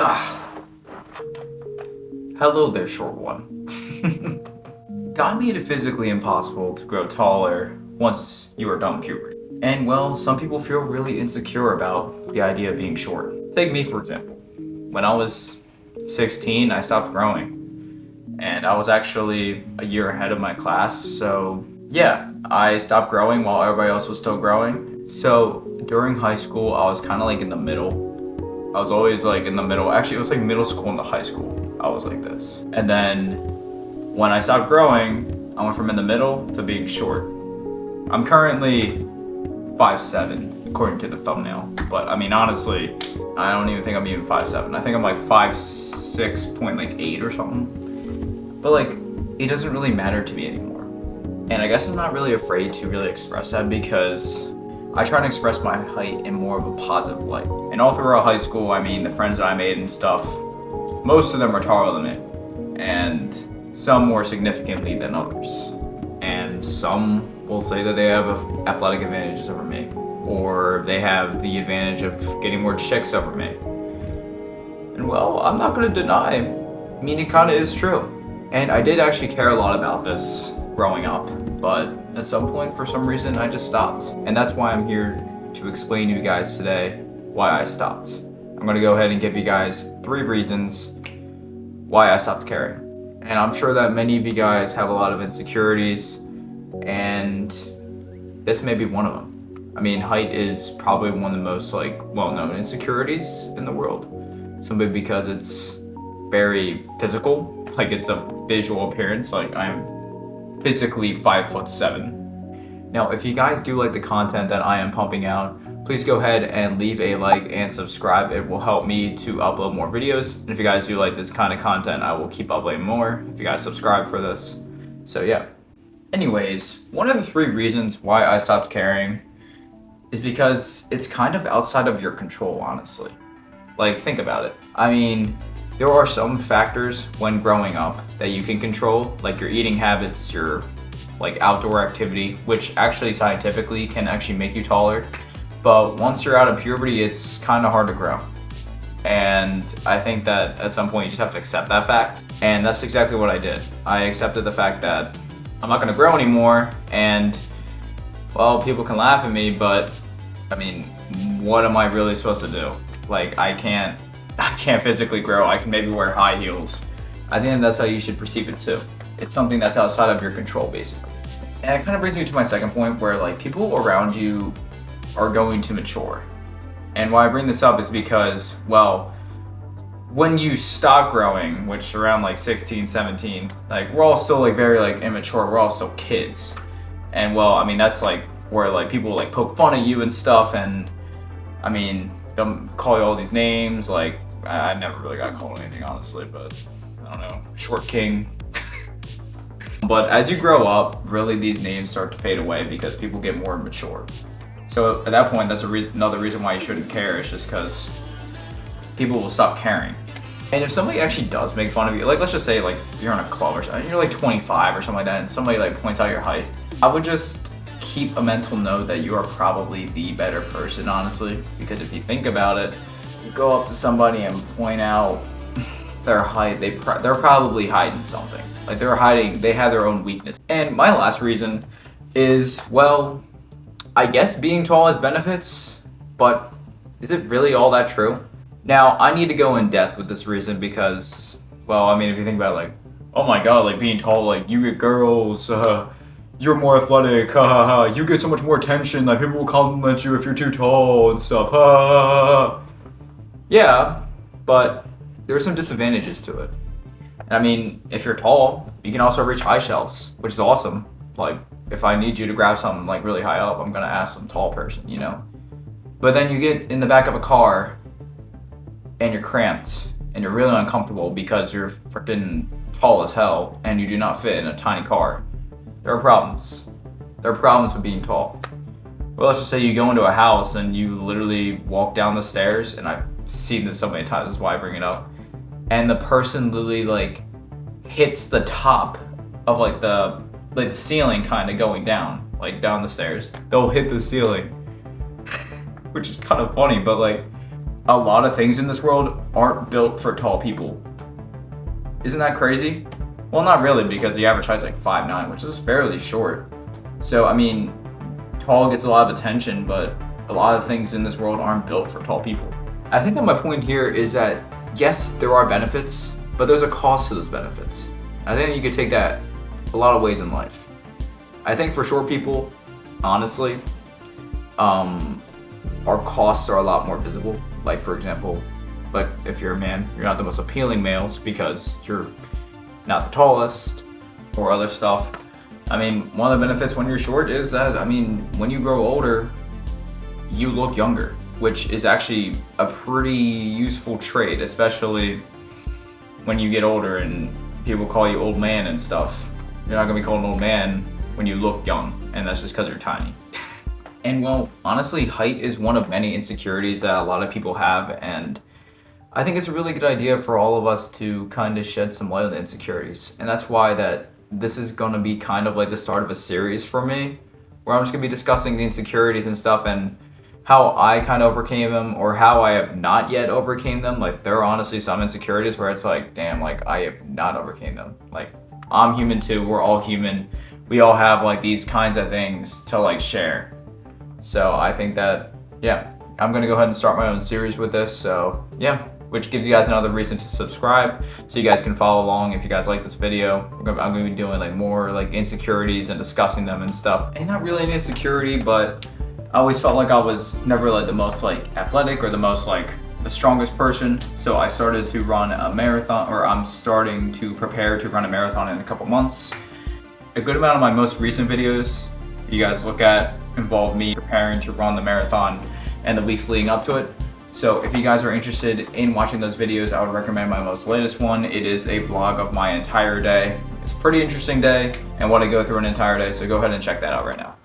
Ugh. Hello there, short one. God made it physically impossible to grow taller once you are done puberty. And well, some people feel really insecure about the idea of being short. Take me, for example. When I was 16, I stopped growing. And I was actually a year ahead of my class, so yeah, I stopped growing while everybody else was still growing. So during high school, I was kind of like in the middle. I was always like in the middle. Actually, it was like middle school into high school. I was like this. And then when I stopped growing, I went from in the middle to being short. I'm currently 5'7", according to the thumbnail. But I mean, honestly, I don't even think I'm even 5'7". I think I'm like 5'6.8" or something. But like, it doesn't really matter to me anymore. And I guess I'm not really afraid to really express that because I try to express my height in more of a positive light. And all throughout high school, I mean, the friends that I made and stuff, most of them are taller than me. And some more significantly than others. And some will say that they have athletic advantages over me. Or they have the advantage of getting more chicks over me. And well, I'm not gonna deny, I mean, it kinda is true. And I did actually care a lot about this growing up, but at some point, for some reason, I just stopped. And that's why I'm here to explain to you guys today why I stopped. I'm gonna go ahead and give you guys 3 reasons why I stopped caring. And I'm sure that many of you guys have a lot of insecurities, and this may be one of them. I mean, height is probably one of the most well-known insecurities in the world. Simply because it's very physical, like it's a visual appearance. Like I'm physically 5'7". Now, if you guys do like the content that I am pumping out, please go ahead and leave a like and subscribe. It will help me to upload more videos. And if you guys do like this kind of content, I will keep uploading more if you guys subscribe for this. So yeah. Anyways, one of the 3 reasons why I stopped caring is because it's kind of outside of your control, honestly. Like, think about it. I mean, there are some factors when growing up that you can control, like your eating habits, your like outdoor activity, which actually scientifically can actually make you taller. But once you're out of puberty, it's kind of hard to grow. And I think that at some point you just have to accept that fact. And that's exactly what I did. I accepted the fact that I'm not gonna grow anymore, and well, people can laugh at me, but I mean, what am I really supposed to do? Like, I can't physically grow. I can maybe wear high heels. I think that's how you should perceive it too. It's something that's outside of your control, basically. And it kind of brings me to my second point, where like people around you are going to mature. And why I bring this up is because, well, when you stop growing, which around like 16, 17, like we're all still like very like immature. We're all still kids. And well, I mean, that's like where like people like poke fun at you and stuff. And I mean, they'll call you all these names. Like I never really got called anything, honestly, but I don't know, short king. But as you grow up, really these names start to fade away because people get more mature. So at that point, that's another reason why you shouldn't care. It's just because people will stop caring. And if somebody actually does make fun of you, like let's just say like you're in a club or something, you're like 25 or something like that, and somebody like points out your height, I would just keep a mental note that you are probably the better person, honestly. Because if you think about it, you go up to somebody and point out their height, they're probably hiding something. Like they have their own weakness. And my last reason is, well, I guess being tall has benefits, but is it really all that true? Now, I need to go in depth with this reason because, well, I mean, if you think about it, like, oh my god, like being tall, like you get girls, you're more athletic, ha ha ha, you get so much more attention, like people will compliment you if you're too tall and stuff, ha ha ha. Yeah, but there are some disadvantages to it. And I mean, if you're tall, you can also reach high shelves, which is awesome. Like, if I need you to grab something like really high up, I'm gonna ask some tall person, you know? But then you get in the back of a car and you're cramped and you're really uncomfortable because you're freaking tall as hell and you do not fit in a tiny car. There are problems. There are problems with being tall. Well, let's just say you go into a house and you literally walk down the stairs, and I've seen this so many times, that's why I bring it up, and the person literally like hits the top of like the ceiling, kind of going down, like down the stairs. They'll hit the ceiling, which is kind of funny, but like a lot of things in this world aren't built for tall people. Isn't that crazy? Well, not really, because the average height's like 5'9", which is fairly short. So, I mean, tall gets a lot of attention, but a lot of things in this world aren't built for tall people. I think that my point here is that, yes, there are benefits, but there's a cost to those benefits. I think you could take that a lot of ways in life. I think for short people, honestly, our costs are a lot more visible. Like, for example, like if you're a man, you're not the most appealing males because you're not the tallest or other stuff. I mean, one of the benefits when you're short is that, I mean, when you grow older, you look younger, which is actually a pretty useful trait, especially when you get older and people call you old man and stuff. You're not gonna be called an old man when you look young, and that's just because you're tiny. And well, honestly, height is one of many insecurities that a lot of people have, and I think it's a really good idea for all of us to kind of shed some light on the insecurities. And that's why that this is gonna be kind of like the start of a series for me, where I'm just gonna be discussing the insecurities and stuff and how I kind of overcame them or how I have not yet overcame them. Like, there are honestly some insecurities where it's like, damn, like I have not overcame them. Like, I'm human too, we're all human. We all have like these kinds of things to like share. So I think that, yeah, I'm gonna go ahead and start my own series with this. So yeah, which gives you guys another reason to subscribe so you guys can follow along if you guys like this video. I'm gonna be doing like more like insecurities and discussing them and stuff. And not really an insecurity, but I always felt like I was never like the most like athletic or the most like the strongest person. So I started to run a marathon, or I'm starting to prepare to run a marathon in a couple months. A good amount of my most recent videos you guys look at involve me preparing to run the marathon and the weeks leading up to it. So if you guys are interested in watching those videos, I would recommend my most latest one. It is a vlog of my entire day. It's a pretty interesting day and what I go through an entire day, so go ahead and check that out right now.